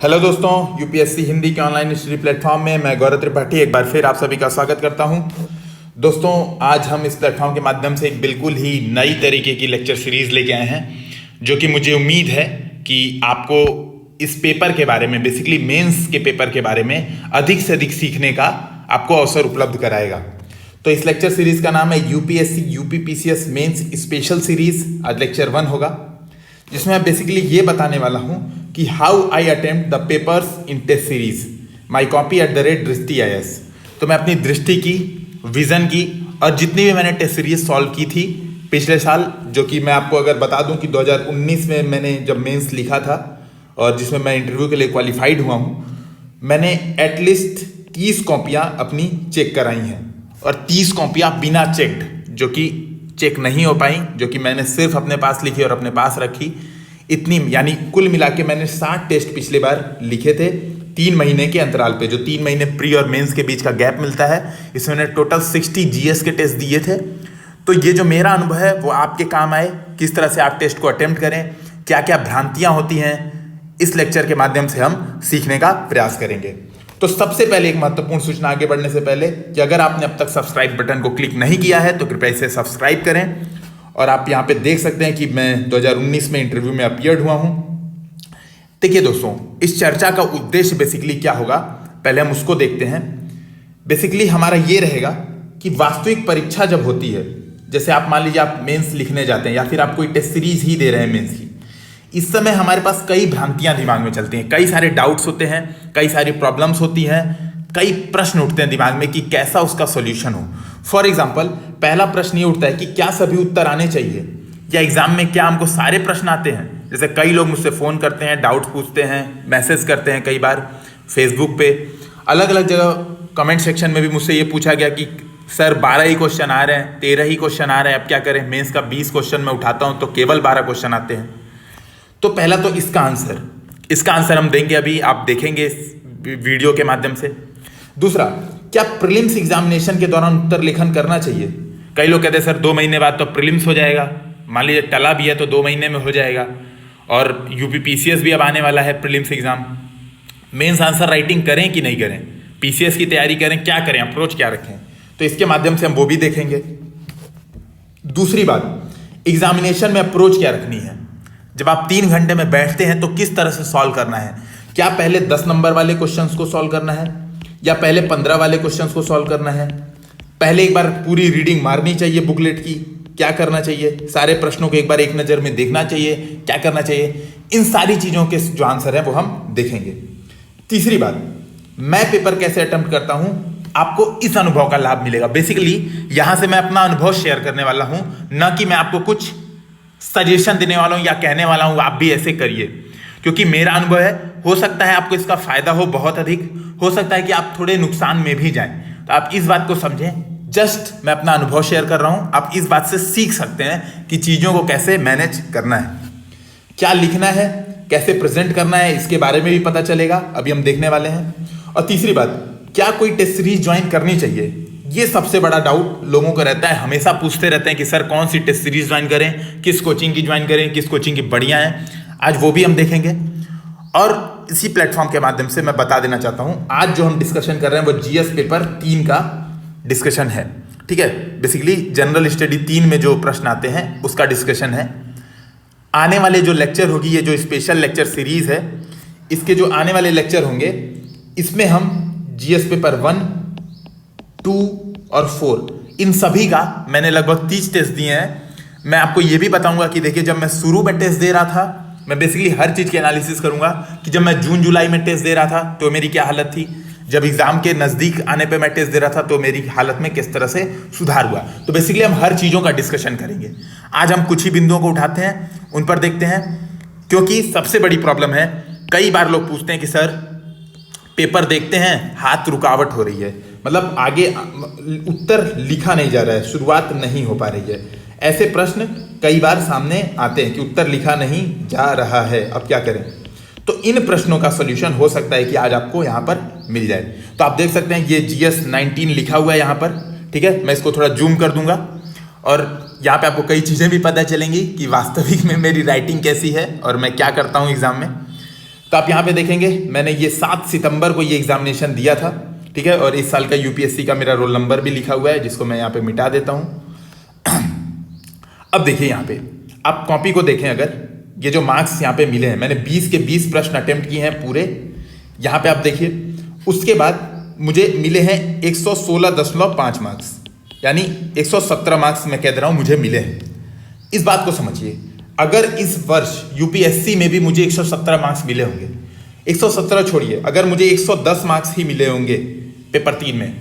Hello दोस्तों, UPSC Hindi के online study platform में मैं गौरव त्रिपाठी एक बार फिर आप सभी का स्वागत करता हूं। दोस्तों, आज हम इस प्लेटफॉर्म के माध्यम से एक बिल्कुल ही नई तरीके की लेक्चर सीरीज लेके आए हैं, जो कि मुझे उम्मीद है कि आपको इस पेपर के बारे में, बेसिकली मेंस के पेपर के बारे में अधिक से अधिक सीखने का आपको अवसर उपलब्ध कराएगा। तो इस लेक्चर सीरीज का नाम है UPSC UPPCS mains special series. आज लेक्चर 1 होगा, जिसमें मैं बेसिकली ये बताने वाला हूं कि how I attempt the papers in test series my copy @Drishti IAS। तो मैं अपनी दृष्टि की, विजन की और जितनी भी मैंने टेस्ट सीरीज सॉल्व की थी पिछले साल, जो कि मैं आपको अगर बता दूं कि 2019 में मैंने जब मेंस लिखा था और जिसमें मैं इंटरव्यू के लिए क्वालिफाइड हुआ हूं, मैंने एटलीस्ट 30 कॉपियां अपनी चेक कराई हैं और 30 कॉपियां बिना चेक्ड, जो कि चेक नहीं हो पाई, जो कि मैंने सिर्फ अपने पास लिखी और अपने पास रखी। इतनी यानी कुल मिला के मैंने 60 टेस्ट पिछले बार लिखे थे 3 महीने के अंतराल पे, जो 3 महीने प्री और मेंस के बीच का गैप मिलता है। इसमें मैंने टोटल 60 GS के टेस्ट दिए थे। तो ये जो मेरा अनुभव है वो आपके काम आए, किस तरह से आप टेस्ट को अटेम्प्ट करें, क्या क्या भ्रांतियां होती हैं, इस लेक्चर के माध्यम से हम सीखने का प्रयास करेंगे। तो सबसे पहले एक महत्वपूर्ण सूचना आगे बढ़ने से पहले कि अगर आपने अब तक सब्सक्राइब बटन को क्लिक नहीं किया है तो कृपया इसे सब्सक्राइब करें। और आप यहाँ पे देख सकते हैं कि मैं 2019 में इंटरव्यू में अपीयर्ड हुआ हूँ। देखिए दोस्तों, इस चर्चा का उद्देश्य बेसिकली क्या होगा, पहले हम उसको देखते हैं। बेसिकली हमारा ये रहेगा कि वास्तविक परीक्षा जब होती है, जैसे आप मान लीजिए आप मेंस लिखने जाते हैं या फिर आप कोई टेस्ट सीरीज ही दे रहे हैं मेंस की, इस समय हमारे पास कई भ्रांतियां दिमाग में चलती हैं, कई सारे डाउट्स होते हैं, कई सारी प्रॉब्लम्स होती हैं, कई प्रश्न उठते हैं दिमाग में कि कैसा उसका सॉल्यूशन हो। फॉर एग्जांपल, पहला प्रश्न ये उठता है कि क्या सभी उत्तर आने चाहिए, या एग्जाम में क्या हमको सारे प्रश्न आते हैं। जैसे कई लोग मुझसे फ़ोन करते हैं, डाउट्स पूछते हैं, मैसेज करते हैं, कई बार फेसबुक पे, अलग अलग जगह कमेंट सेक्शन में भी मुझसे ये पूछा गया कि सर 12 ही क्वेश्चन आ रहे हैं, 13 ही क्वेश्चन आ रहे हैं, अब क्या करें, मेंस का 20 क्वेश्चन मैं उठाता हूँ तो केवल 12 क्वेश्चन आते हैं। तो पहला तो इसका आंसर हम देंगे, अभी आप देखेंगे इस वीडियो के माध्यम से। दूसरा, क्या प्रीलिम्स एग्जामिनेशन के दौरान उत्तर लेखन करना चाहिए। कई लोग कहते हैं सर 2 महीने बाद तो प्रीलिम्स हो जाएगा, मान लीजिए टला भी है तो 2 महीने में हो जाएगा, और यूपीपीसीएस भी अब आने वाला है prelims exam. Mains answer writing करें कि नहीं करें, पीसीएस की तैयारी करें, क्या करें, अप्रोच क्या रखें, तो इसके माध्यम से हम वो भी देखेंगे। दूसरी बात, एग्जामिनेशन में अप्रोच क्या रखनी है। जब आप 3 घंटे में बैठते हैं तो किस तरह से सॉल्व करना है, क्या पहले 10 नंबर वाले क्वेश्चंस को सॉल्व करना है या पहले 15 वाले क्वेश्चंस को सॉल्व करना है, पहले एक बार पूरी रीडिंग मारनी चाहिए बुकलेट की, क्या करना चाहिए, सारे प्रश्नों को एक बार एक नज़र में देखना चाहिए, क्या करना चाहिए, इन सारी चीज़ों के जो आंसर हैं वो हम देखेंगे। तीसरी बात, मैं पेपर कैसे अटेम्प्ट करता हूं, आपको इस अनुभव का लाभ मिलेगा। बेसिकली यहां से मैं अपना अनुभव शेयर करने वाला हूं, न कि मैं आपको कुछ सजेशन देने वाला हूं या कहने वाला हूं आप भी ऐसे करिए, क्योंकि मेरा अनुभव है, हो सकता है आपको इसका फायदा हो बहुत अधिक, हो सकता है कि आप थोड़े नुकसान में भी जाएं। तो आप इस बात को समझें, जस्ट मैं अपना अनुभव शेयर कर रहा हूं, आप इस बात से सीख सकते हैं कि चीज़ों को कैसे मैनेज करना है, क्या लिखना है, कैसे प्रेजेंट करना है, इसके बारे में भी पता चलेगा, अभी हम देखने वाले हैं। और तीसरी बात, क्या कोई टेस्ट सीरीज ज्वाइन करनी चाहिए। ये सबसे बड़ा डाउट लोगों को रहता है, हमेशा पूछते रहते हैं कि सर कौन सी टेस्ट सीरीज ज्वाइन करें, किस कोचिंग की ज्वाइन करें, किस कोचिंग की बढ़िया है। आज वो भी हम देखेंगे। और इसी प्लेटफॉर्म के माध्यम से मैं बता देना चाहता हूं, आज जो हम डिस्कशन कर रहे हैं वो जीएस पेपर 3 का डिस्कशन है, ठीक है। बेसिकली जनरल स्टडी 3 में जो प्रश्न आते हैं उसका डिस्कशन है। आने वाले जो लेक्चर होगी, ये जो स्पेशल लेक्चर सीरीज है, इसके जो आने वाले लेक्चर होंगे, इसमें हम जीएस पेपर 1, 2 और 4 इन सभी का मैंने लगभग 30 टेस्ट दिए हैं। मैं आपको ये भी बताऊंगा कि देखिए, जब मैं शुरू में टेस्ट दे रहा था, मैं बेसिकली हर चीज़ की एनालिसिस करूंगा कि जब मैं जून जुलाई में टेस्ट दे रहा था तो मेरी क्या हालत थी, जब एग्जाम के नज़दीक आने पे मैं टेस्ट दे रहा था तो मेरी हालत में किस तरह से सुधार हुआ। तो बेसिकली हम हर चीज़ों का डिस्कशन करेंगे। आज हम कुछ ही बिंदुओं को उठाते हैं, उन पर देखते हैं, क्योंकि सबसे बड़ी प्रॉब्लम है, कई बार लोग पूछते हैं कि सर पेपर देखते हैं हाथ रुकावट हो रही है, मतलब आगे उत्तर लिखा नहीं जा रहा है, शुरुआत नहीं हो पा रही है। ऐसे प्रश्न कई बार सामने आते हैं कि उत्तर लिखा नहीं जा रहा है, अब क्या करें। तो इन प्रश्नों का सॉल्यूशन हो सकता है कि आज आपको यहाँ पर मिल जाए। तो आप देख सकते हैं ये GS 19 लिखा हुआ है यहाँ पर, ठीक है। मैं इसको थोड़ा जूम कर दूंगा और यहाँ पे आपको कई चीज़ें भी पता चलेंगी कि वास्तविक में मेरी राइटिंग कैसी है और मैं क्या करता हूँ एग्जाम में। तो आप यहाँ पे देखेंगे मैंने ये 7 सितंबर को ये एग्जामिनेशन दिया था, ठीक है, और इस साल का यूपीएससी का मेरा रोल नंबर भी लिखा हुआ है, जिसको मैं यहाँ पे मिटा देता हूँ। अब देखिए यहाँ पे आप कॉपी को देखें, अगर ये जो मार्क्स यहाँ पे मिले हैं, मैंने 20 के 20 प्रश्न अटेम्प्ट किए हैं पूरे, यहाँ पे आप देखिए। उसके बाद मुझे मिले हैं 116.5 मार्क्स, यानी 117 मार्क्स मैं कह दे रहा हूँ मुझे मिले हैं। इस बात को समझिए, अगर इस वर्ष यूपीएससी में भी मुझे 117 मार्क्स मिले होंगे, 117 छोड़िए, अगर मुझे 110 मार्क्स ही मिले होंगे पेपर 3 में,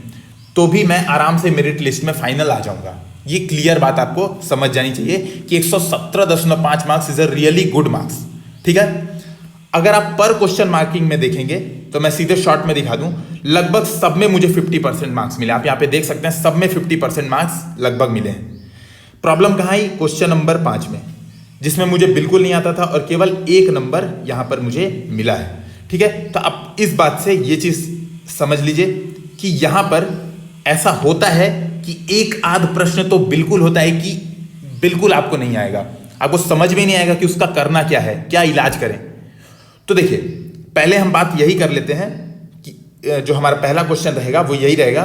तो भी मैं आराम से मेरिट लिस्ट में फाइनल आ जाऊंगा। ये क्लियर बात आपको समझ जानी चाहिए कि 117.5 marks is a really good marks, ठीक है। अगर आप पर क्वेश्चन मार्किंग में देखेंगे तो मैं सीधे शॉर्ट में दिखा दूं, लगभग सब में मुझे 50% मार्क्स मिले। आप यहाँ पे देख सकते हैं सब में 50% मार्क्स लगभग मिले हैं। प्रॉब्लम कहाँ आई? क्वेश्चन नंबर 5 में, जिसमें मुझे बिल्कुल नहीं आता था और केवल 1 नंबर यहाँ पर मुझे मिला है, ठीक है। तो आप इस बात से ये चीज समझ लीजिए कि यहाँ पर ऐसा होता है कि एक आध प्रश्न तो बिल्कुल होता है कि बिल्कुल आपको नहीं आएगा, आपको समझ में नहीं आएगा कि उसका करना क्या है, क्या इलाज करें। तो देखिए, पहले हम बात यही कर लेते हैं कि जो हमारा पहला क्वेश्चन रहेगा वो यही रहेगा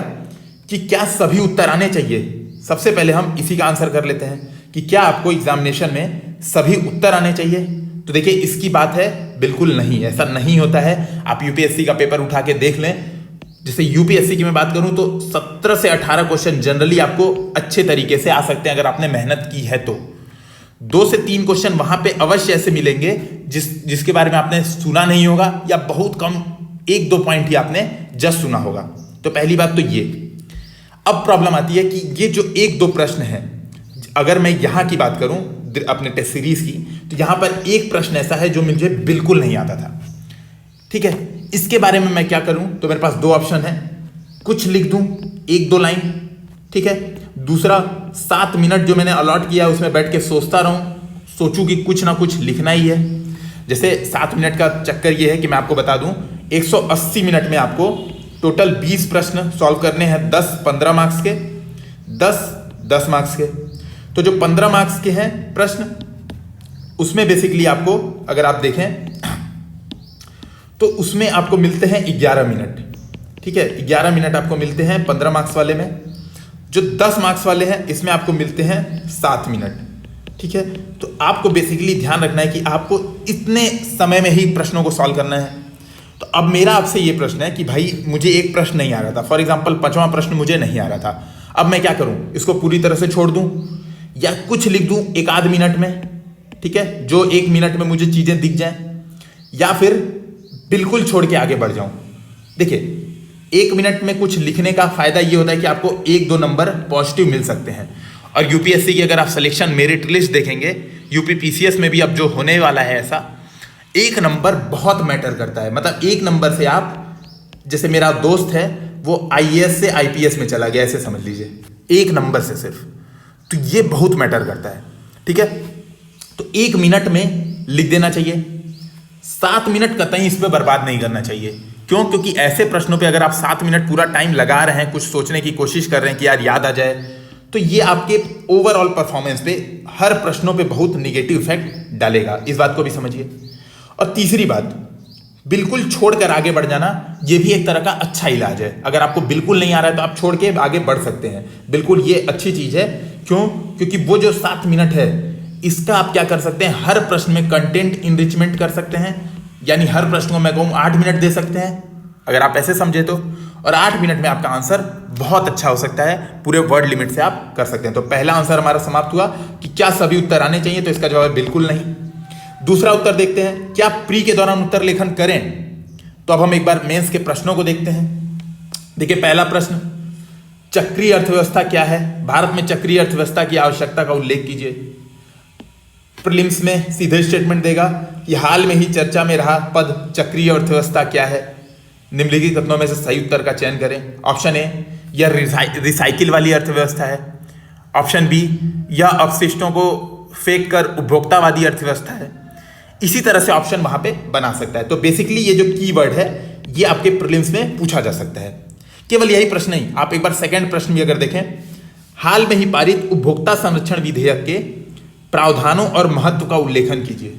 कि क्या सभी उत्तर आने चाहिए। सबसे पहले हम इसी का आंसर कर लेते हैं कि क्या आपको एग्जामिनेशन में सभी उत्तर आने चाहिए। तो देखिए, इसकी बात है बिल्कुल नहीं, ऐसा नहीं होता है। आप यूपीएससी का पेपर उठा के देख लें, जैसे यूपीएससी की मैं बात करूं तो 17 से 18 क्वेश्चन जनरली आपको अच्छे तरीके से आ सकते हैं अगर आपने मेहनत की है तो। 2 से 3 क्वेश्चन वहां पे अवश्य ऐसे मिलेंगे जिसके बारे में आपने सुना नहीं होगा, या बहुत कम 1-2 पॉइंट ही आपने जस्ट सुना होगा। तो पहली बात तो ये। अब प्रॉब्लम आती है कि ये जो 1-2 प्रश्न है, अगर मैं यहां की बात करूं अपने टेस्ट सीरीज की, तो यहां पर एक प्रश्न ऐसा है जो मुझे बिल्कुल नहीं आता था, ठीक है। इसके बारे में मैं क्या करूं? तो मेरे पास 2 ऑप्शन है, कुछ लिख दूं 1-2 लाइन, ठीक है। दूसरा, 7 मिनट जो मैंने अलॉट किया है उसमें बैठ के सोचता रहूं, सोचूं कि कुछ ना कुछ लिखना ही है। जैसे 7 मिनट का चक्कर ये है कि मैं आपको बता दूं, 180 मिनट में आपको टोटल 20 प्रश्न सॉल्व करने हैं, 10-15 मार्क्स के, 10-10 मार्क्स के। तो जो 15 मार्क्स के हैं प्रश्न, उसमें बेसिकली आपको अगर आप देखें तो उसमें आपको मिलते हैं 11 मिनट, ठीक है। 11 मिनट आपको मिलते हैं 15 मार्क्स वाले में। जो 10 मार्क्स वाले हैं इसमें आपको मिलते हैं 7 मिनट, ठीक है। तो आपको बेसिकली ध्यान रखना है कि आपको इतने समय में ही प्रश्नों को सॉल्व करना है। तो अब मेरा आपसे ये प्रश्न है कि भाई मुझे एक प्रश्न नहीं आ रहा था, फॉर एग्जाम्पल 5वां प्रश्न मुझे नहीं आ रहा था, अब मैं क्या करूं? इसको पूरी तरह से छोड़ दूं या कुछ लिख दूं 1-आध मिनट में, ठीक है, जो 1 मिनट में मुझे चीजें दिख जाएं, या फिर बिल्कुल छोड़ के आगे बढ़ जाऊं। देखिए, 1 मिनट में कुछ लिखने का फायदा ये होता है कि आपको 1-2 नंबर पॉजिटिव मिल सकते हैं। और यूपीएससी की अगर आप सिलेक्शन मेरिट लिस्ट देखेंगे, यूपी पीसीएस में भी अब जो होने वाला है ऐसा, 1 नंबर बहुत मैटर करता है। मतलब 1 नंबर से आप, जैसे मेरा दोस्त है वो आईएएस से आईपीएस में चला गया, ऐसे समझ लीजिए, 1 नंबर से सिर्फ। तो ये बहुत मैटर करता है, ठीक है। तो 1 मिनट में लिख देना चाहिए, 7 मिनट कतई इस पर बर्बाद नहीं करना चाहिए। क्यों? क्योंकि ऐसे प्रश्नों पे अगर आप 7 मिनट पूरा टाइम लगा रहे हैं, कुछ सोचने की कोशिश कर रहे हैं कि यार याद आ जाए, तो ये आपके ओवरऑल परफॉर्मेंस पे, हर प्रश्नों पे बहुत निगेटिव इफेक्ट डालेगा। इस बात को भी समझिए। और तीसरी बात, बिल्कुल छोड़कर आगे बढ़ जाना, ये भी एक तरह का अच्छा इलाज है। अगर आपको बिल्कुल नहीं आ रहा है तो आप छोड़ के आगे बढ़ सकते हैं, बिल्कुल ये अच्छी चीज है। क्यों? क्योंकि वो जो 7 मिनट है, इसका आप क्या कर सकते हैं, हर प्रश्न में कंटेंट इनरिचमेंट कर सकते हैं। यानी हर प्रश्न को मैं कहूँ 8 मिनट दे सकते हैं, अगर आप ऐसे समझे तो। और 8 मिनट में आपका आंसर बहुत अच्छा हो सकता है, पूरे वर्ड लिमिट से आप कर सकते हैं। तो पहला आंसर हमारा समाप्त हुआ कि क्या सभी उत्तर आने चाहिए, तो इसका जवाब है बिल्कुल नहीं। दूसरा उत्तर देखते हैं, क्या प्री के दौरान उत्तर लेखन करें? तो अब हम एक बार मेंस के प्रश्नों को देखते हैं। देखिए, पहला प्रश्न, चक्रीय अर्थव्यवस्था क्या है? भारत में चक्रीय अर्थव्यवस्था की आवश्यकता का उल्लेख कीजिए। प्रीलिम्स में सीधे स्टेटमेंट देगा कि हाल में ही चर्चा में रहा पद चक्रीय अर्थव्यवस्था क्या है? निम्नलिखित कथनों में से सही उत्तर का चयन करें। ऑप्शन ए, यह रिसाइकिल वाली अर्थव्यवस्था है। ऑप्शन बी, यह अपशिष्टों को फेंक कर उपभोक्तावादी अर्थव्यवस्था है। इसी तरह से ऑप्शन वहां पे बना सकता है। तो बेसिकली ये जो कीवर्ड है, ये आपके प्रीलिम्स में पूछा जा सकता है। केवल यही प्रश्न नहीं, आप एक बार सेकंड प्रश्न भी अगर देखें, हाल में ही पारित उपभोक्ता संरक्षण विधेयक के प्रावधानों और महत्व का उल्लेखन कीजिए,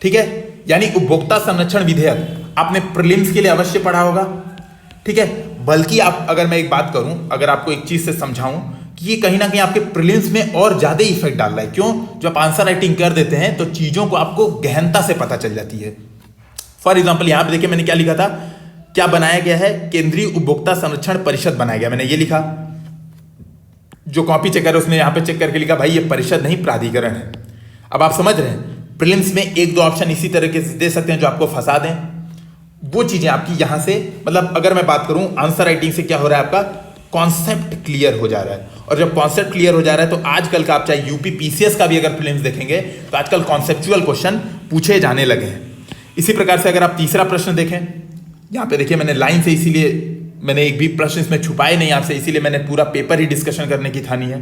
ठीक है। यानी उपभोक्ता संरक्षण विधेयक आपने प्रीलिम्स के लिए अवश्य पढ़ा होगा, ठीक है। बल्कि आप, अगर मैं एक बात करूं, अगर आपको एक चीज से समझाऊं कि ये कहीं ना कहीं आपके प्रीलिम्स में और ज्यादा इफेक्ट डाल रहा है। क्यों? जब आप आंसर राइटिंग कर देते हैं तो चीजों को आपको गहनता से पता चल जाती है। फॉर एग्जाम्पल यहां पर देखिए मैंने क्या लिखा था, क्या बनाया गया है, केंद्रीय उपभोक्ता संरक्षण परिषद बनाया गया, मैंने ये लिखा। जो कॉपी चेकर है उसने यहां पे चेक करके लिखा भाई ये परिषद नहीं प्राधिकरण है। अब आप समझ रहे हैं, प्रीलिम्स में एक दो ऑप्शन इसी तरीके से दे सकते हैं जो आपको फंसा दें। वो चीजें आपकी यहां से, मतलब अगर मैं बात करूं आंसर राइटिंग से क्या हो रहा है, आपका कॉन्सेप्ट क्लियर हो जा रहा है। और जब कॉन्सेप्ट क्लियर हो जा रहा है तो आजकल का आप चाहे यूपी पीसीएस का भी अगर प्रीलिम्स देखेंगे तो आजकल कॉन्सेप्चुअल क्वेश्चन पूछे जाने लगे हैं। इसी प्रकार से अगर आप तीसरा प्रश्न देखें, यहां पे देखिए मैंने लाइन से, इसीलिए मैंने एक भी प्रश्न इसमें छुपाए नहीं आपसे, इसीलिए मैंने पूरा पेपर ही डिस्कशन करने की ठानी है।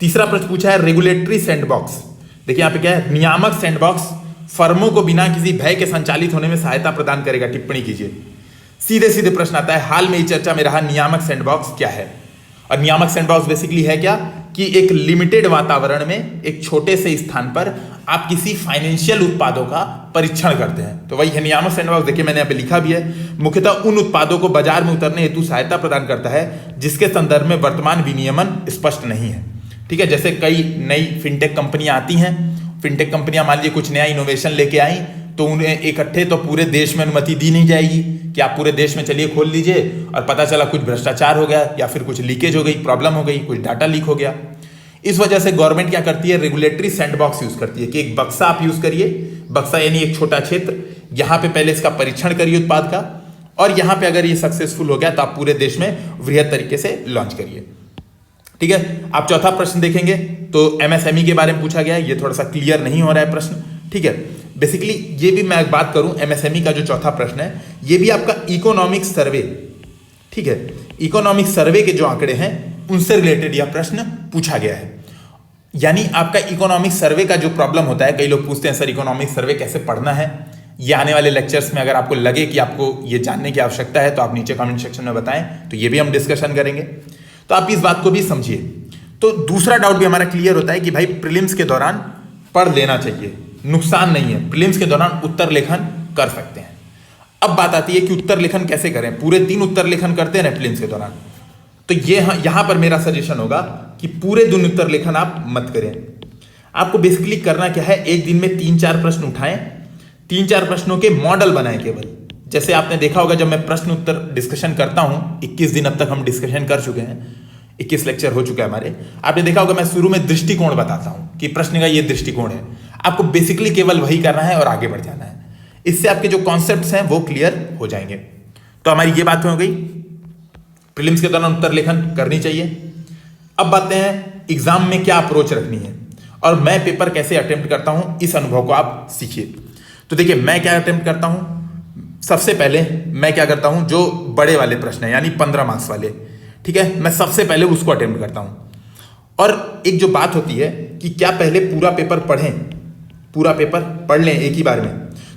तीसरा प्रश्न पूछा है रेगुलेटरी सैंडबॉक्स। देखिए यहां पे क्या है, नियामक सैंडबॉक्स फर्मों को बिना किसी भय के संचालित होने में सहायता प्रदान करेगा, टिप्पणी कीजिए। सीधे सीधे प्रश्न आता है, हाल में ही चर्चा में रहा नियामक सैंडबॉक्स क्या है। और नियामक सैंडबॉक्स बेसिकली है क्या कि एक लिमिटेड वातावरण में एक छोटे से स्थान पर आप किसी फाइनेंशियल उत्पादों का परीक्षण करते हैं, तो वही है नियामक सैंडबॉक्स। देखिए मैंने यहाँ पे लिखा भी है, मुख्यतः उन उत्पादों को बाजार में उतरने हेतु सहायता प्रदान करता है जिसके संदर्भ में वर्तमान विनियमन स्पष्ट नहीं है, ठीक है। जैसे कई नई फिनटेक कंपनियां आती हैं, फिनटेक कंपनियां मान लीजिए कुछ नया इनोवेशन लेके आई, तो उन्हें इकट्ठे तो पूरे देश में अनुमति दी नहीं जाएगी कि आप पूरे देश में चलिए खोल लीजिए, और पता चला कुछ भ्रष्टाचार हो गया या फिर कुछ लीकेज हो गई, प्रॉब्लम हो गई, कुछ डाटा लीक हो गया। इस वजह से गवर्नमेंट क्या करती है, रेगुलेटरी सैंडबॉक्स यूज करती है कि एक बक्सा आप यूज करिए, बक्सा यानी एक छोटा क्षेत्र, यहां पे पहले इसका परीक्षण करिए उत्पाद का, और यहां पे अगर ये सक्सेसफुल हो गया तो आप पूरे देश में वृहद तरीके से लॉन्च करिए, ठीक है। आप चौथा प्रश्न देखेंगे तो एमएसएमई के बारे में पूछा गया है, ये थोड़ा सा क्लियर नहीं हो रहा है प्रश्न, ठीक है। बेसिकली ये भी मैं बात करूं, एमएसएमई का जो चौथा प्रश्न है ये भी आपका इकोनॉमिक सर्वे, ठीक है, इकोनॉमिक सर्वे के जो आंकड़े हैं उनसे रिलेटेड यह प्रश्न पूछा गया है। यानी आपका इकोनॉमिक सर्वे का जो प्रॉब्लम होता है, कई लोग पूछते हैं सर इकोनॉमिक सर्वे कैसे पढ़ना है, ये आने वाले लेक्चर्स में अगर आपको लगे कि आपको ये जानने की आवश्यकता है तो आप नीचे कमेंट सेक्शन में बताएं, तो ये भी हम डिस्कशन करेंगे, तो आप इस बात को भी समझिए। तो दूसरा डाउट भी हमारा क्लियर होता है कि भाई प्रीलिम्स के दौरान पढ़ लेना चाहिए, नुकसान नहीं है, प्रीलिम्स के दौरान उत्तर लेखन कर सकते हैं। अब बात आती है कि उत्तर लेखन कैसे करें, पूरे 3 उत्तर लेखन करते हैं प्रीलिम्स के दौरान, तो ये यहां पर मेरा सजेशन होगा कि पूरे दिन उत्तर लेखन आप मत करें। आपको बेसिकली करना क्या है, एक दिन में 3-4 प्रश्न उठाएं, 3-4 प्रश्नों के मॉडल बनाएं केवल। जैसे आपने देखा होगा जब मैं प्रश्न उत्तर डिस्कशन करता हूं, 21 दिन अब तक हम डिस्कशन कर चुके हैं, 21 लेक्चर हो चुका है हमारे, आपने देखा होगा मैं शुरू में दृष्टिकोण बताता हूं कि प्रश्न का ये दृष्टिकोण है। आपको बेसिकली केवल वही करना है और आगे बढ़ जाना है, इससे आपके जो कॉन्सेप्ट्स हैं वो क्लियर हो जाएंगे। तो हमारी ये बात हो गई, प्रीलिम्स के दौरान उत्तर लेखन करनी चाहिए। अब बातें हैं एग्जाम में क्या अप्रोच रखनी है और मैं पेपर कैसे अटेम्प्ट करता हूं, इस अनुभव को आप सीखिए। तो देखिए मैं क्या अटेम्प्ट करता हूं, सबसे पहले मैं क्या करता हूं, जो बड़े वाले प्रश्न है यानी 15 मार्क्स वाले, ठीक है, मैं सबसे पहले उसको अटेम्प्ट करता हूं। और एक जो बात होती है कि क्या पहले पूरा पेपर पढ़ें, पूरा पेपर पढ़ लें एक ही बार में,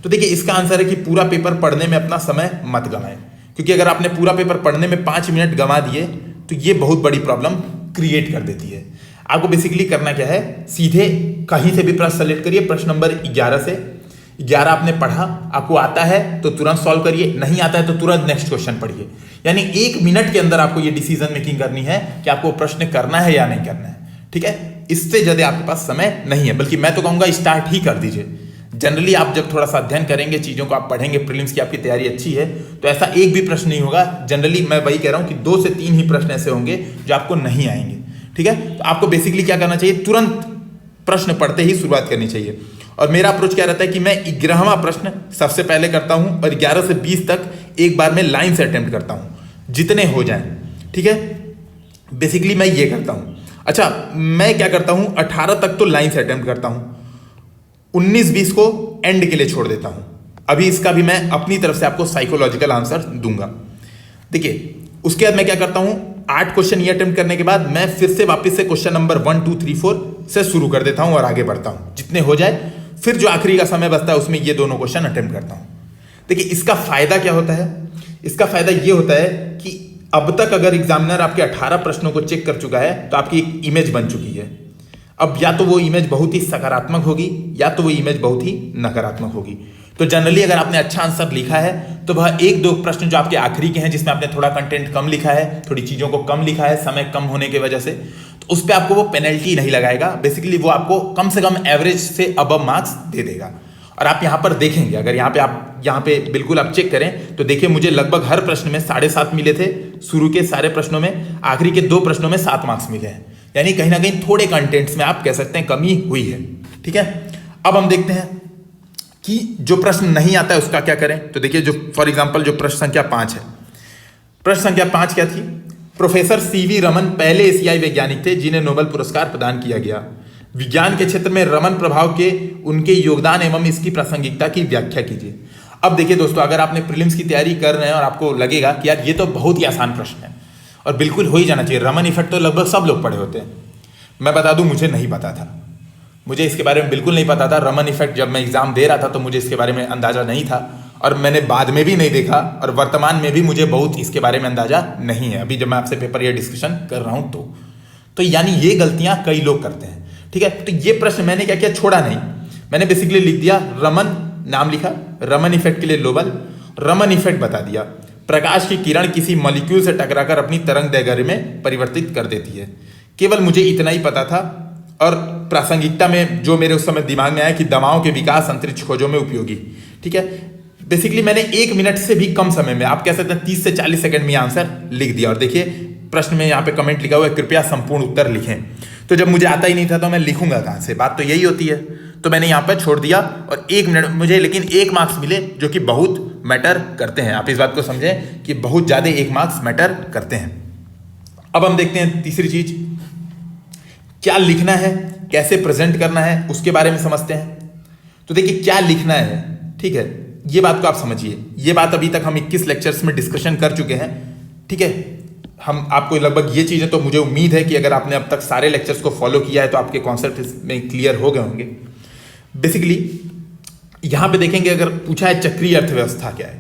तो देखिए इसका आंसर है कि पूरा पेपर पढ़ने में अपना समय मत गंवाएं, क्योंकि अगर आपने पूरा पेपर पढ़ने में 5 मिनट गंवा दिए तो ये बहुत बड़ी प्रॉब्लम क्रिएट कर देती है। आपको बेसिकली करना क्या है, सीधे कहीं से भी प्रश्न सेलेक्ट करिए, प्रश्न नंबर 11 से 11 आपने पढ़ा, आपको आता है तो तुरंत सॉल्व करिए, नहीं आता है तो तुरंत नेक्स्ट क्वेश्चन पढ़िए। यानी 1 मिनट के अंदर आपको ये डिसीजन मेकिंग करनी है कि आपको प्रश्न करना है या नहीं करना है, ठीक है। इससे ज्यादा आपके पास समय नहीं है, बल्कि मैं तो कहूंगा स्टार्ट ही कर दीजिए। जनरली आप जब थोड़ा सा अध्ययन करेंगे, चीजों को आप पढ़ेंगे, प्रीलिम्स की आपकी तैयारी अच्छी है तो ऐसा एक भी प्रश्न नहीं होगा। जनरली मैं वही कह रहा हूं कि 2 से 3 ही प्रश्न ऐसे होंगे जो आपको नहीं आएंगे, ठीक है। तो आपको बेसिकली क्या करना चाहिए, तुरंत प्रश्न पढ़ते ही शुरुआत करनी चाहिए। और मेरा अप्रोच क्या रहता है कि मैं 11वां प्रश्न सबसे पहले करता हूं और 11 से 20 तक एक बार में लाइन से अटेम्प्ट करता हूं, जितने हो जाएं, ठीक है। बेसिकली मैं ये करता हूं। अच्छा, मैं क्या करता हूं, 18 तक तो लाइन से अटेम्प्ट करता हूं, 19-20 को एंड के लिए छोड़ देता हूं। अभी इसका भी मैं अपनी तरफ से आपको साइकोलॉजिकल आंसर दूंगा। देखिए उसके बाद मैं क्या करता हूं, 8 क्वेश्चन ये अटेम्प्ट करने के बाद मैं फिर से वापस से क्वेश्चन नंबर 1, 2, 3, 4 से शुरू कर देता हूं और आगे बढ़ता हूं जितने हो जाए। फिर जो आखिरी का समय बचता है उसमें ये दोनों क्वेश्चन अटेम्प्ट करता हूं। देखिए इसका फायदा क्या होता है, इसका फायदा ये होता है कि अब तक अगर एग्जामिनर आपके 18 प्रश्नों को चेक कर चुका है तो आपकी एक इमेज बन चुकी है। अब या तो वो इमेज बहुत ही सकारात्मक होगी या तो वो इमेज बहुत ही नकारात्मक होगी। तो जनरली अगर आपने अच्छा आंसर लिखा है तो वह एक दो प्रश्न जो आपके आखिरी के हैं जिसमें आपने थोड़ा कंटेंट कम लिखा है, थोड़ी चीजों को कम लिखा है समय कम होने की वजह से, तो उस पर आपको वो पेनल्टी नहीं लगाएगा। बेसिकली वो आपको कम से कम एवरेज से अबव मार्क्स दे देगा। और आप यहाँ पर देखेंगे, अगर यहाँ पे बिल्कुल आप चेक करें तो देखिए मुझे लगभग हर प्रश्न में 7.5 मिले थे, शुरू के सारे प्रश्नों में, आखिरी के 2 प्रश्नों में 7 मार्क्स मिले हैं। यानी कहीं ना कहीं थोड़े कंटेंट्स में आप कह सकते हैं कमी हुई है। ठीक है, अब हम देखते हैं कि जो प्रश्न नहीं आता है उसका क्या करें। तो देखिए, जो फॉर एग्जाम्पल जो प्रश्न संख्या 5 है, प्रश्न संख्या 5 क्या थी? प्रोफेसर सीवी रमन पहले एशियाई वैज्ञानिक थे जिन्हें नोबेल पुरस्कार प्रदान किया गया। विज्ञान के क्षेत्र में रमन प्रभाव के उनके योगदान एवं इसकी प्रासंगिकता की व्याख्या कीजिए। अब देखिए दोस्तों, अगर आपने प्रीलिम्स की तैयारी कर रहे हैं और आपको लगेगा कि यार ये तो बहुत ही आसान प्रश्न है और बिल्कुल हो ही जाना चाहिए, रमन इफेक्ट तो लगभग सब लोग पढ़े होते हैं। मैं बता दूं, मुझे नहीं पता था, मुझे इसके बारे में बिल्कुल नहीं पता था। रमन इफेक्ट जब मैं एग्जाम दे रहा था तो मुझे इसके बारे में अंदाजा नहीं था और मैंने बाद में भी नहीं देखा और वर्तमान में भी मुझे बहुत इसके बारे में अंदाजा नहीं है, अभी जब मैं आपसे पेपर या डिस्कशन कर रहा हूं तो यानी ये गलतियां कई लोग करते हैं। ठीक है, तो ये प्रश्न मैंने क्या किया, छोड़ा नहीं, मैंने बेसिकली लिख दिया रमन, नाम लिखा, रमन इफेक्ट के लिए नोबेल, रमन इफेक्ट बता दिया। प्रकाश की किरण किसी मॉलिक्यूल से टकराकर अपनी तरंग दैर्घ्य में परिवर्तित कर देती है। केवल मुझे इतना ही पता था। और प्रासंगिकता में जो मेरे उस समय दिमाग में आया कि दवाओं के विकास अंतरिक्ष खोजों में उपयोगी। ठीक है, बेसिकली मैंने 1 मिनट से भी कम समय में, आप कह सकते हैं 30 से 40 सेकंड में आंसर लिख दिया। और देखिए प्रश्न में यहाँ पे कमेंट लिखा हुआ है, कृपया संपूर्ण उत्तर लिखें। तो जब मुझे आता ही नहीं था तो मैं लिखूंगा कहाँ से, बात तो यही होती है। तो मैंने यहाँ पर छोड़ दिया और 1 मिनट मुझे, लेकिन 1 मार्क्स मिले जो कि बहुत मैटर करते हैं। आप इस बात को समझें कि बहुत ज्यादा 1 मार्क्स मैटर करते हैं। अब हम देखते हैं तीसरी चीज, क्या लिखना है, कैसे प्रेजेंट करना है, उसके बारे में समझते हैं। तो देखिए क्या लिखना है, ठीक है, ये बात को आप समझिए। ये बात अभी तक हम 21 लेक्चर्स में डिस्कशन कर चुके हैं। ठीक है, हम आपको लगभग ये चीजें, तो मुझे उम्मीद है कि अगर आपने अब तक सारे लेक्चर्स को फॉलो किया है तो आपके कॉन्सेप्ट में क्लियर हो गए होंगे। बेसिकली यहां पे देखेंगे, अगर पूछा है चक्रीय अर्थव्यवस्था क्या है,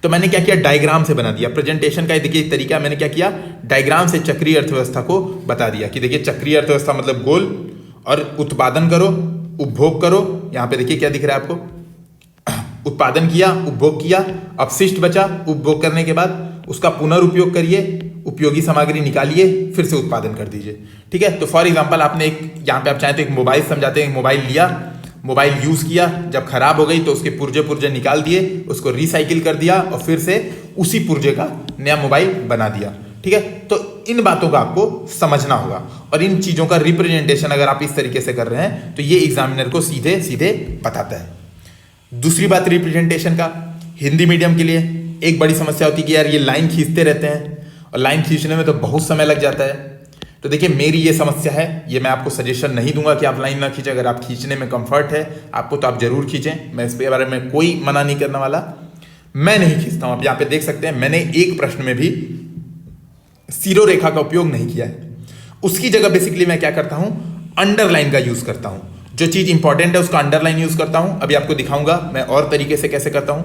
तो मैंने क्या किया, डायग्राम से बना दिया। प्रेजेंटेशन का देखिए तरीका, मैंने क्या किया, डायग्राम से चक्रीय अर्थव्यवस्था को बता दिया कि देखिए चक्रीय अर्थव्यवस्था मतलब गोल, और उत्पादन करो, उपभोग करो। यहां पे देखिए क्या दिख रहा है आपको, उत्पादन किया, उपभोग किया, अपशिष्ट बचा, उपभोग करने के बाद उसका पुनर्उपयोग करिए, उपयोगी सामग्री निकालिए, फिर से उत्पादन कर दीजिए। ठीक है, तो फॉर एग्जांपल आपने एक, यहाँ पे आप चाहें तो एक मोबाइल समझाते हैं, मोबाइल लिया, मोबाइल यूज किया, जब खराब हो गई तो उसके पुर्जे निकाल दिए, उसको रिसाइकिल कर दिया और फिर से उसी पुर्जे का नया मोबाइल बना दिया। ठीक है, तो इन बातों का आपको समझना होगा और इन चीजों का रिप्रेजेंटेशन अगर आप इस तरीके से कर रहे हैं तो ये एग्जामिनर को सीधे सीधे बताता है। दूसरी बात रिप्रेजेंटेशन का, हिंदी मीडियम के लिए एक बड़ी समस्या होती है कि यार ये लाइन खींचते रहते हैं और लाइन खींचने में तो बहुत समय लग जाता है। तो देखिए मेरी ये समस्या है, ये मैं आपको सजेशन नहीं दूंगा कि आप लाइन ना खींचें। अगर आप खींचने में कंफर्ट है आपको तो आप जरूर खींचें, मैं इस बारे में कोई मना नहीं करने वाला। मैं नहीं खींचता हूं। आप यहाँ पे देख सकते हैं मैंने एक प्रश्न में भी सीरो रेखा का उपयोग नहीं किया है। उसकी जगह बेसिकली मैं क्या करता हूं, अंडरलाइन का यूज करता हूं। जो चीज इंपॉर्टेंट है उसका अंडरलाइन यूज करता हूं। अभी आपको दिखाऊंगा मैं और तरीके से कैसे करता हूं।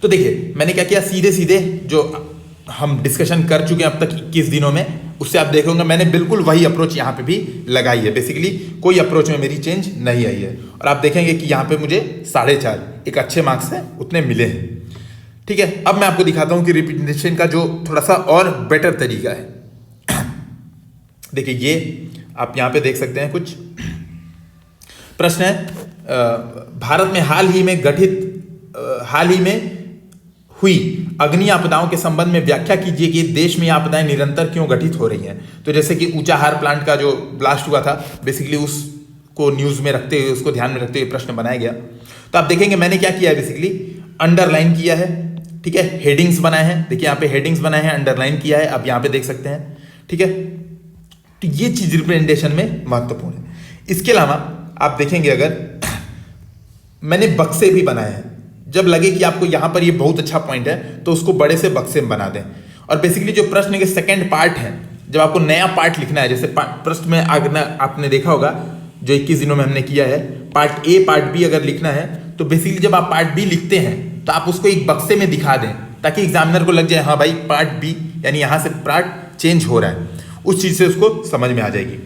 तो देखिए मैंने क्या किया, सीधे सीधे जो हम डिस्कशन कर चुके हैं अब तक 21 दिनों में, उससे आप देखोगे मैंने बिल्कुल वही अप्रोच यहाँ पे भी लगाई है। बेसिकली कोई अप्रोच में मेरी चेंज नहीं आई है और आप देखेंगे कि यहाँ पे मुझे 4.5 एक अच्छे मार्क्स हैं उतने मिले हैं। ठीक है, अब मैं आपको दिखाता हूँ कि रिप्रेजेंटेशन का जो थोड़ा सा और बेटर तरीका है। देखिए ये आप यहाँ पे देख सकते हैं, कुछ प्रश्न है, भारत में हाल ही में हुई अग्नि आपदाओं के संबंध में व्याख्या कीजिए कि देश में आपदाएं निरंतर क्यों घटित हो रही हैं। तो जैसे कि ऊंचाहार प्लांट का जो ब्लास्ट हुआ था, बेसिकली उसको न्यूज में रखते हुए, उसको ध्यान में रखते हुए प्रश्न बनाया गया। तो आप देखेंगे मैंने क्या किया है, बेसिकली अंडरलाइन किया है। ठीक है, हेडिंग्स बनाए हैं, देखिए यहाँ पे हेडिंग्स बनाए हैं, अंडरलाइन किया है, आप यहाँ पे देख सकते हैं। ठीक है, तो ये चीज रिप्रेजेंटेशन में महत्वपूर्ण है। इसके अलावा आप देखेंगे अगर मैंने बक्से भी बनाए हैं, जब लगे कि आपको यहाँ पर ये बहुत अच्छा पॉइंट है तो उसको बड़े से बक्से में बना दें। और बेसिकली जो प्रश्न के सेकंड पार्ट है, जब आपको नया पार्ट लिखना है, जैसे प्रश्न में आपने देखा होगा जो 21 दिनों में हमने किया है, पार्ट ए पार्ट बी अगर लिखना है तो बेसिकली जब आप पार्ट बी लिखते हैं तो आप उसको एक बक्से में दिखा दें ताकि एग्जामिनर को लग जाए हाँ भाई पार्ट बी यानी यहाँ से पार्ट चेंज हो रहा है, उस चीज से उसको समझ में आ जाएगी।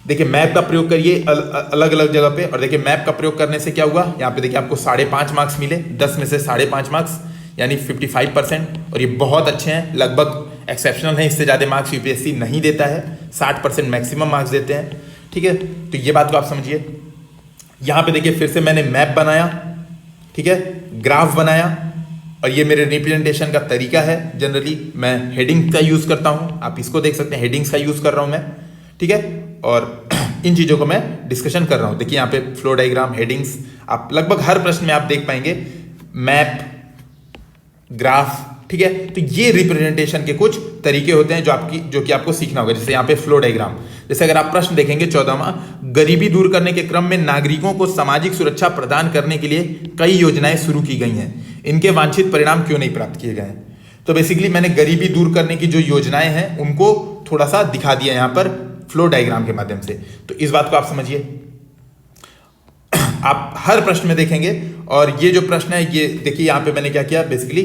देखिए मैप का प्रयोग करिए अलग अलग जगह पे, और देखिए मैप का प्रयोग करने से क्या हुआ, यहाँ पे देखिए आपको 5.5 मार्क्स मिले, 10 में से 5.5 मार्क्स यानी 55%, और ये बहुत अच्छे हैं, लगभग एक्सेप्शनल है, इससे ज़्यादा मार्क्स यूपीएससी नहीं देता है, 60% मैक्सिमम मार्क्स देते हैं। ठीक है, तो ये बात को आप समझिए। यहाँ पे देखिए फिर से मैंने मैप बनाया, ठीक है, ग्राफ बनाया, और ये मेरे रिप्रेजेंटेशन का तरीका है। जनरली मैं हेडिंग का यूज़ करता हूँ, आप इसको देख सकते हैं, हेडिंग्स का यूज़ कर रहा हूँ मैं, ठीक है, और इन चीज़ों को मैं डिस्कशन कर रहा हूँ। देखिए यहाँ पे फ्लो डायग्राम, हेडिंग्स, आप लगभग हर प्रश्न में आप देख पाएंगे मैप, ग्राफ, ठीक है। तो ये रिप्रेजेंटेशन के कुछ तरीके होते हैं जो कि आपको सीखना होगा। जैसे यहाँ पे फ्लो डायग्राम, जैसे अगर आप प्रश्न देखेंगे 14वां, गरीबी दूर करने के क्रम में नागरिकों को सामाजिक सुरक्षा प्रदान करने के लिए कई योजनाएं शुरू की गई हैं, इनके वांछित परिणाम क्यों नहीं प्राप्त किए गए हैं। तो बेसिकली मैंने गरीबी दूर करने की जो योजनाएं हैं उनको थोड़ा सा दिखा दिया यहाँ पर फ्लो डायग्राम के माध्यम से। तो इस बात को आप समझिए, आप हर प्रश्न में देखेंगे। और ये जो प्रश्न है, ये देखिए यहाँ पे मैंने क्या किया, बेसिकली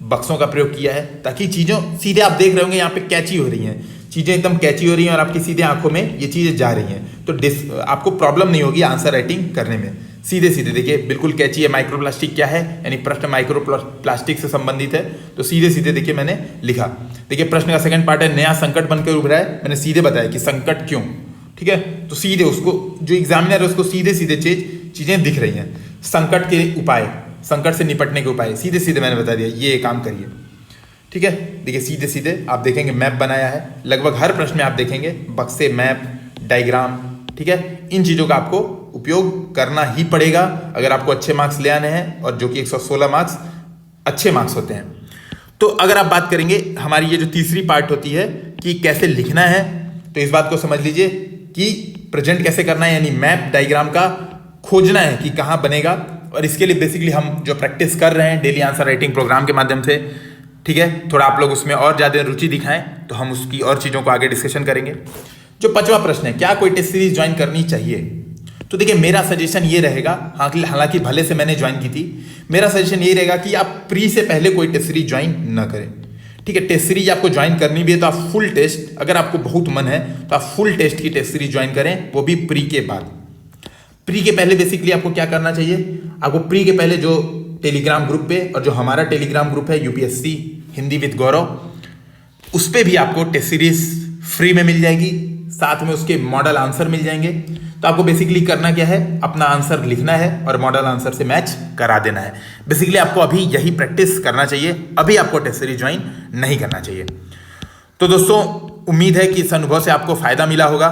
बक्सों का प्रयोग किया है, ताकि चीज़ों सीधे आप देख रहे होंगे यहाँ पे कैची हो रही हैं, चीज़ें एकदम कैची हो रही हैं और आपकी सीधे आंखों में ये चीज़ें जा रही हैं, तो आपको प्रॉब्लम नहीं होगी आंसर राइटिंग करने में। सीधे सीधे देखिए बिल्कुल कैची है। माइक्रोप्लास्टिक क्या है, यानी प्रश्न माइक्रोप्लास्टिक से संबंधित है, तो सीधे सीधे देखिए मैंने लिखा। देखिए प्रश्न का सेकंड पार्ट है, नया संकट बनकर उभरा है, मैंने सीधे बताया कि संकट क्यों, ठीक है। तो सीधे उसको जो एग्जामिनर है उसको सीधे सीधे चीजें दिख रही हैं। संकट के उपाय, संकट से निपटने के उपाय सीधे सीधे मैंने बता दिया, ये काम करिए, ठीक है। देखिए सीधे सीधे आप देखेंगे मैप बनाया है, लगभग हर प्रश्न में आप देखेंगे बक्से, मैप, डायग्राम, ठीक है। इन चीज़ों का आपको उपयोग करना ही पड़ेगा अगर आपको अच्छे मार्क्स ले आने हैं, और जो कि 116 मार्क्स अच्छे मार्क्स होते हैं। तो अगर आप बात करेंगे हमारी ये जो तीसरी पार्ट होती है कि कैसे लिखना है, तो इस बात को समझ लीजिए कि प्रेजेंट कैसे करना है, यानी मैप डायग्राम का खोजना है कि कहाँ बनेगा। और इसके लिए बेसिकली हम जो प्रैक्टिस कर रहे हैं डेली आंसर राइटिंग प्रोग्राम के माध्यम से, ठीक है, थोड़ा आप लोग उसमें और ज़्यादा रुचि दिखाएं तो हम उसकी और चीज़ों को आगे डिस्कशन करेंगे। जो 5वां प्रश्न है, क्या कोई टेस्ट सीरीज ज्वाइन करनी चाहिए, तो देखिए मेरा सजेशन ये रहेगा, हालांकि भले से मैंने ज्वाइन की थी, मेरा सजेशन ये रहेगा कि आप प्री से पहले कोई टेस्ट सीरीज ज्वाइन ना करें, ठीक है। टेस्ट सीरीज आपको ज्वाइन करनी भी है तो आप फुल टेस्ट, अगर आपको बहुत मन है तो आप फुल टेस्ट की टेस्ट सीरीज ज्वाइन करें, वो भी प्री के बाद। प्री के पहले बेसिकली आपको क्या करना चाहिए, आपको प्री के पहले जो टेलीग्राम ग्रुप पे, और जो हमारा टेलीग्राम ग्रुप है यूपीएससी हिंदी विद गौरव, उस पर भी आपको टेस्ट सीरीज फ्री में मिल जाएगी, साथ में उसके मॉडल आंसर मिल जाएंगे। तो आपको बेसिकली करना क्या है, अपना आंसर लिखना है और मॉडल आंसर से मैच करा देना है। बेसिकली आपको अभी यही प्रैक्टिस करना चाहिए, अभी आपको टेस्ट सीरीज ज्वाइन नहीं करना चाहिए। तो दोस्तों उम्मीद है कि इस अनुभव से आपको फायदा मिला होगा,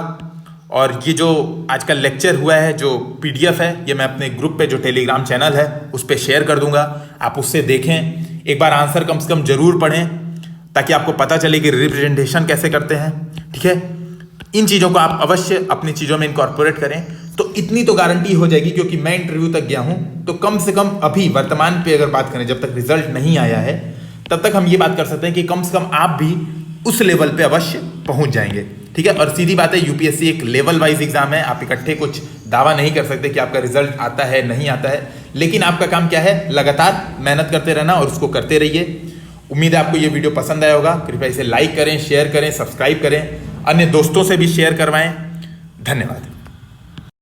और ये जो आज का लेक्चर हुआ है, जो पीडीएफ है, ये मैं अपने ग्रुप पे जो टेलीग्राम चैनल है उस पर शेयर कर दूंगा, आप उससे देखें, एक बार आंसर कम से कम जरूर पढ़ें, ताकि आपको पता चले कि रिप्रेजेंटेशन कैसे करते हैं, ठीक है। इन चीज़ों को आप अवश्य अपनी चीज़ों में इनकॉर्पोरेट करें, तो इतनी तो गारंटी हो जाएगी, क्योंकि मैं इंटरव्यू तक गया हूं, तो कम से कम अभी वर्तमान पे अगर बात करें, जब तक रिजल्ट नहीं आया है तब तक हम ये बात कर सकते हैं कि कम से कम आप भी उस लेवल पे अवश्य पहुंच जाएंगे, ठीक है। और सीधी बात है, यूपीएससी एक लेवल वाइज एग्जाम है, आप इकट्ठे कुछ दावा नहीं कर सकते कि आपका रिजल्ट आता है नहीं आता है, लेकिन आपका काम क्या है, लगातार मेहनत करते रहना और उसको करते रहिए। उम्मीद है आपको ये वीडियो पसंद आया होगा, कृपया इसे लाइक करें, शेयर करें, सब्सक्राइब करें, अन्य दोस्तों से भी शेयर करवाएं। धन्यवाद।